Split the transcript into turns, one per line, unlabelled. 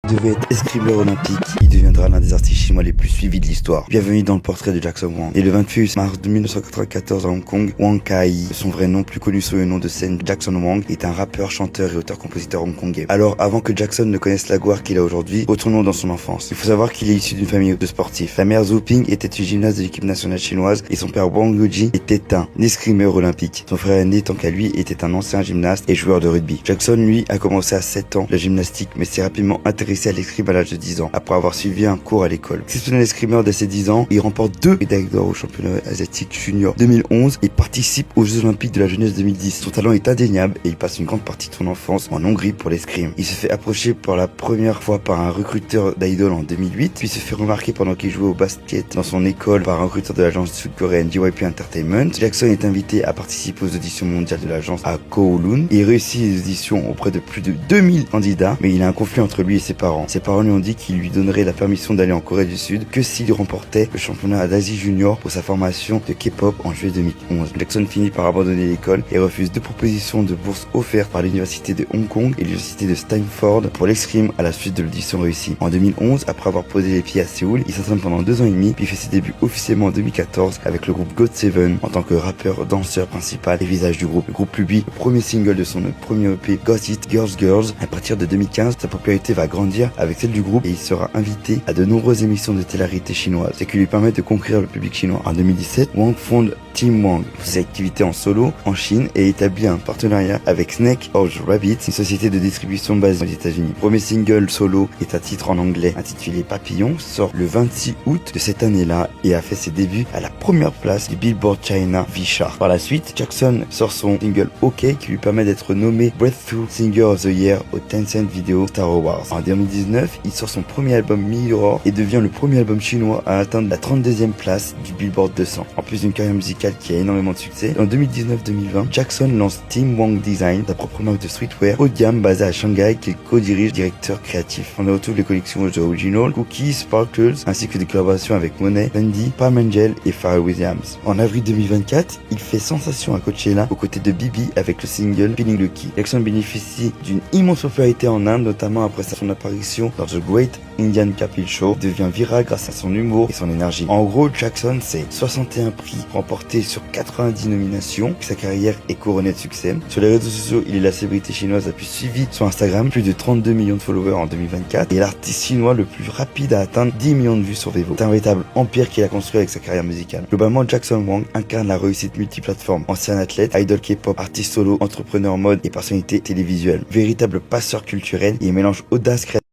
Il devait être escrimeur olympique, il deviendra l'un des artistes chinois les plus suivis de l'histoire. Bienvenue dans le portrait de Jackson Wang. Né le 28 mars 1994 à Hong Kong, Wang Kai, son vrai nom plus connu sous le nom de scène Jackson Wang, est un rappeur, chanteur et auteur-compositeur hongkongais. Alors, avant que Jackson ne connaisse la gloire qu'il a aujourd'hui, retournons dans son enfance. Il faut savoir qu'il est issu d'une famille de sportifs. Sa mère Zhu Ping était une gymnaste de l'équipe nationale chinoise et son père Wang Yuji était un escrimeur olympique. Son frère aîné, tant qu'à lui, était un ancien gymnaste et joueur de rugby. Jackson, lui, a commencé à 7 ans la gymnastique, mais s'est rapidement intéressé à l'escrime à l'âge de 10 ans, après avoir suivi un cours à l'école. Exceptionnel escrimeur dès ses 10 ans, il remporte 2 médailles d'or au championnat asiatique junior 2011 et participe aux Jeux Olympiques de la jeunesse 2010. Son talent est indéniable et il passe une grande partie de son enfance en Hongrie pour l'escrime. Il se fait approcher pour la première fois par un recruteur d'idoles en 2008, puis se fait remarquer pendant qu'il jouait au basket dans son école par un recruteur de l'agence sud-coréenne JYP Entertainment. Jackson est invité à participer aux auditions mondiales de l'agence à Kowloon. Il réussit les auditions auprès de plus de 2000 candidats, mais il a un conflit entre lui et ses parents. Ses parents lui ont dit qu'il lui donnerait la permission d'aller en Corée du Sud que s'il remportait le championnat d'Asie junior pour sa formation de K-pop en juillet 2011. Jackson finit par abandonner l'école et refuse 2 propositions de bourse offertes par l'université de Hong Kong et l'université de Stanford pour l'escrime à la suite de l'audition réussie. En 2011, après avoir posé les pieds à Séoul, il s'entraîne pendant 2 ans et demi puis fait ses débuts officiellement en 2014 avec le groupe GOT7 en tant que rappeur, danseur principal et visage du groupe. Le groupe publie le premier single de son premier EP Got It Girls Girls. À partir de 2015, sa popularité va grandir avec celle du groupe et il sera invité à de nombreuses émissions de télé-réalité chinoises, ce qui lui permet de conquérir le public chinois. En 2017, Wang fonde Team Wang pour ses activités en solo en Chine et établit un partenariat avec Snake Orange Rabbit, une société de distribution basée aux États-Unis. Le premier single solo est un titre en anglais intitulé Papillon, sort le 26 août de cette année-là et a fait ses débuts à la première place du Billboard China V-Chart. Par la suite, Jackson sort son single OK qui lui permet d'être nommé Breakthrough Singer of the Year au Tencent Video Star Awards. En 2019, il sort son premier album Mirror et devient le premier album chinois à atteindre la 32e place du Billboard 200. En plus d'une carrière musicale qui a énormément de succès, en 2019-2020, Jackson lance Team Wang Design, sa propre marque de streetwear haut de gamme basée à Shanghai qu'il co-dirige directeur créatif. On retrouve les collections The Original, Cookies, Sparkles, ainsi que des collaborations avec Monet, Fendi, Palm Angel et Pharrell Williams. En avril 2024, il fait sensation à Coachella aux côtés de Bibi avec le single Feeling Lucky. Jackson bénéficie d'une immense popularité en Inde, notamment après son apparition dans The Great Indian Kapil Show, devient viral grâce à son humour et son énergie. En gros, Jackson, c'est 61 prix remportés sur 90 nominations. Sa carrière est couronnée de succès. Sur les réseaux sociaux, il est la célébrité chinoise la plus suivie sur Instagram, plus de 32 millions de followers en 2024, et l'artiste chinois le plus rapide à atteindre 10 millions de vues sur Weibo. C'est un véritable empire qu'il a construit avec sa carrière musicale. Globalement, Jackson Wang incarne la réussite multiplateforme. Ancien athlète, idol K-pop, artiste solo, entrepreneur mode et personnalité télévisuelle. Véritable passeur culturel, il mélange audace, créativité